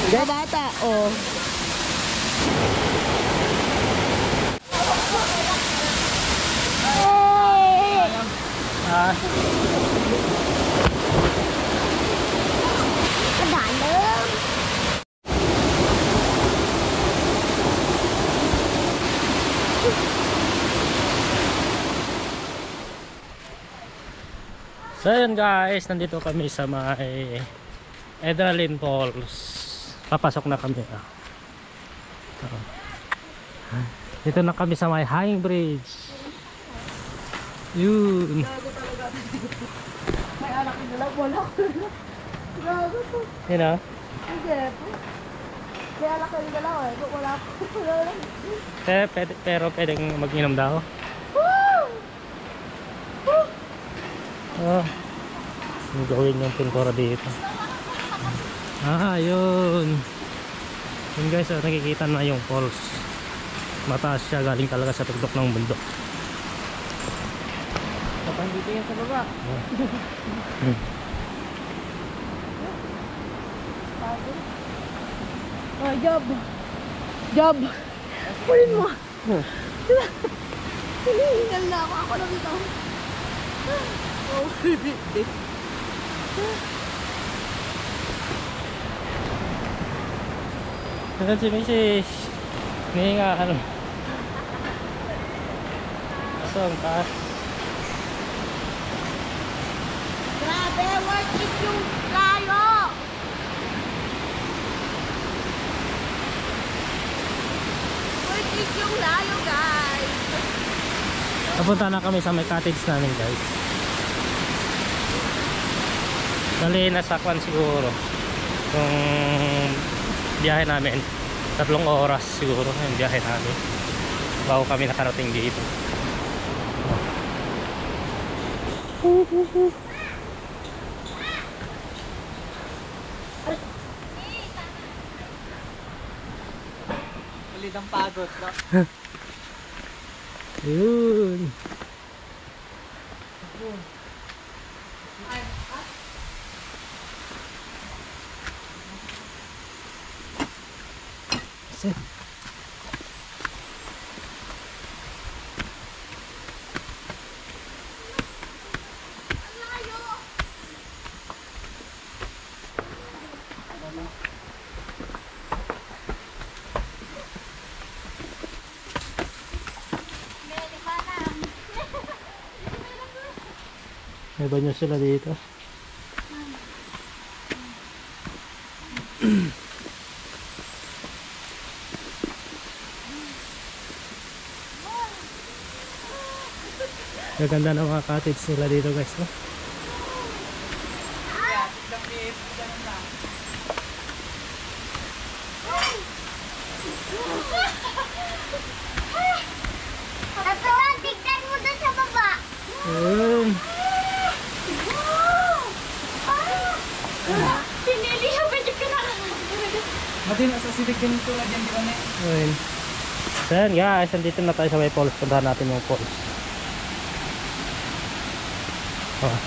Mga bata, oh. Kadalam. So yun guys, nandito kami sa may Edralin Falls. Papasok na kami. Dito na kami sa may hanging bridge. Yun. May anak yung dalaw, wala ko. Gago to. Yun o. Hindi po. May anak yung dalaw eh. Wala ko. Pero pwedeng mag-inom daw. Oh, gawin yung pintura dito. Yun. Yun guys, nakikita na yung falls. Mataas siya, galing talaga sa tuktok ng bundok. Kapag dito yan sa baba. Oh, job. Job. Kunin mo. Hinihingal na ako. Ako lang ito. Oh, bit. Saan si Mrs. Hihinga ano. So, ang taas. Grabe, worth it yung layo. Worth it yung layo, guys. Napunta na kami sa may cottage namin guys. Dali na sa kwan siguro yung biyahe namin. 3 oras siguro yung biyahe namin bago kami nakarating dito. Ulit ang pagod, no? Yun. Kasi may banyo sila dito. Gaganda ng mga cottage nila dito guys, no? Natuan, tignan mo doon sa baba. Yun. Sinili siya, pwede ka na. Mati na sa silig din ito na dyan, di ba na? Ayun. So yan guys, nandito na tayo sa may falls. Puntahan natin yung falls. Oh.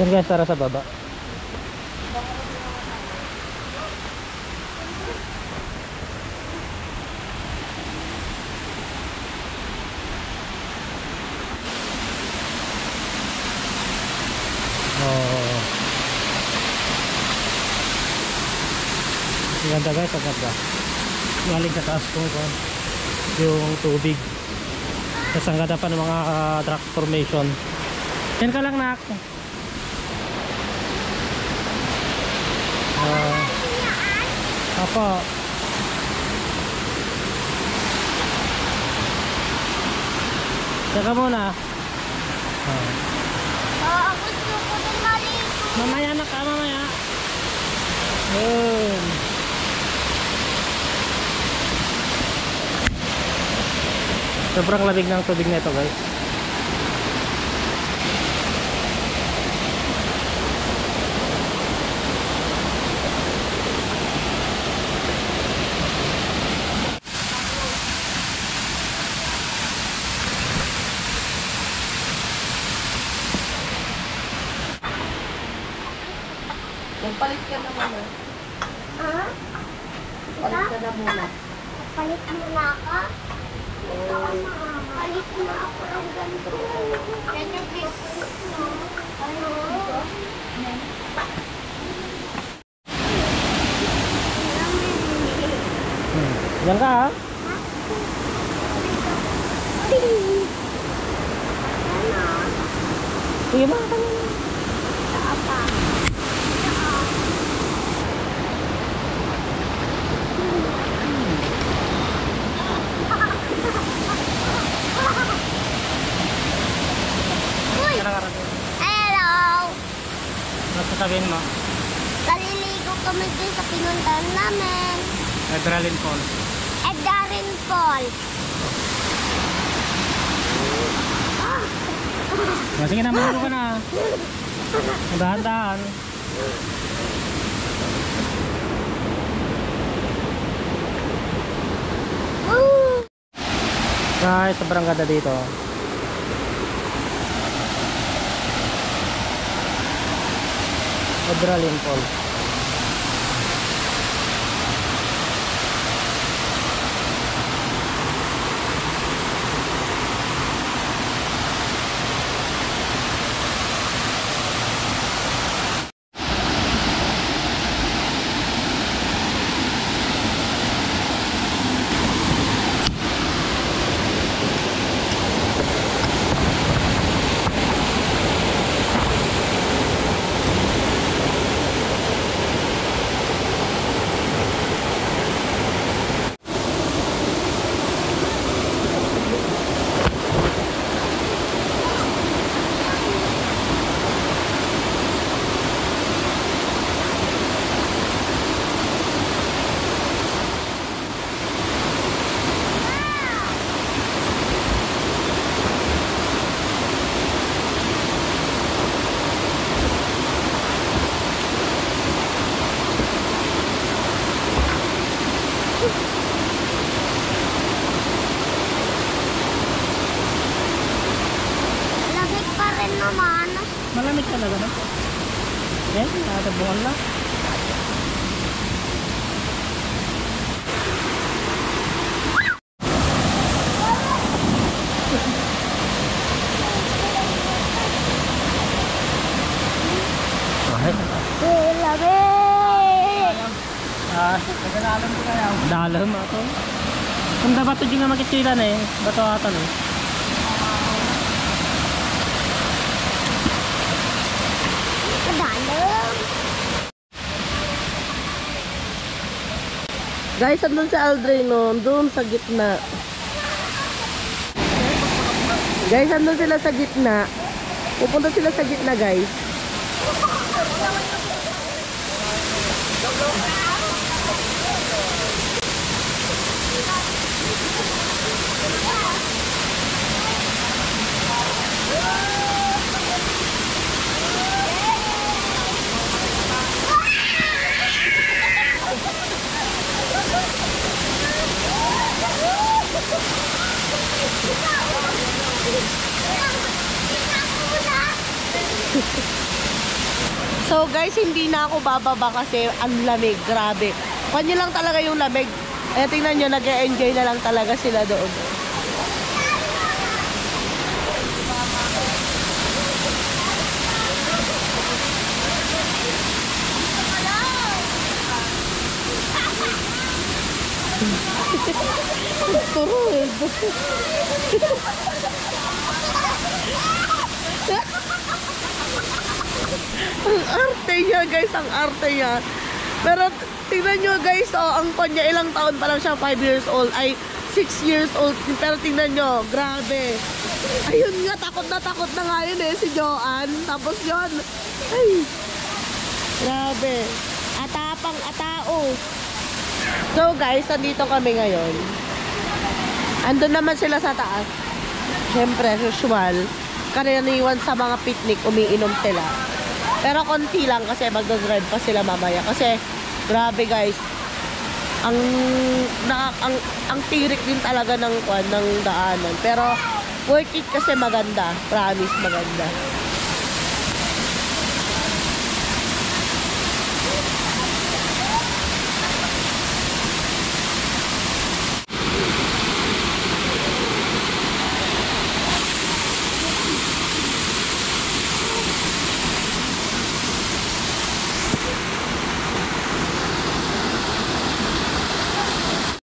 Yan guys, tara sa baba. Oh. Ang ganda guys, ang ganda. Galing sa taas kung yung tubig. Tapos ang ganda pa ng mga rock formation. Yan ka lang na ako. Apa? Teka muna. Ang gusto ko din maligo. Mamaya na ka, mamaya. Yun. Sobrang lamig ng tubig na ito guys. Palit ka na muna. Ha? Palit ka na muna. Palit muna ako? Palit muna ako ng ganito. Can you please? Ano? Diyan ka ha? Sige mga ka na. Hello! Ano sasabihin mo? Kaliligo kami din sa pinuntahan namin. Adrenaline Falls. Edarin Falls. Sige na, mamulo ka na. Dahan-dahan. Guys, sobrang ganda dito. Adrenaline Falls. Lamig pa rin naman. Malamig talaga na. Yan, nakatabungan lang. Lamig! Dalam ako. Kung dapat ito nga makikita na eh. Bato atan eh. Madalam. Guys, andun si Aldrin no, doon sa gitna. Guys, andun sila sa gitna. Pupunta sila sa gitna, guys. So guys, hindi na ako bababa kasi ang lamig, grabe. Kanya lang talaga yung lamig. Eh, tingnan nyo, nag-e-enjoy na lang talaga sila doon. Turun. Ang arte niya, guys, ang arte niya. Pero tingnan nyo, guys, oh, ang kanya ilang taon pa lang siya, 5 years old, ay 6 years old. Pero tingnan nyo, grabe. Ayun nga, takot na nga yun eh, si Joanne. Tapos yun, ay, grabe. Atapang atao. So guys, nandito kami ngayon. Andun naman sila sa taas. Siyempre, usual. Karaniwan sa mga picnic, umiinom sila. Pero konti lang kasi magdadrive pa sila mamaya. Kasi, grabe guys. Ang tirik din talaga ng daanan. Pero, worth it kasi maganda. Promise, maganda.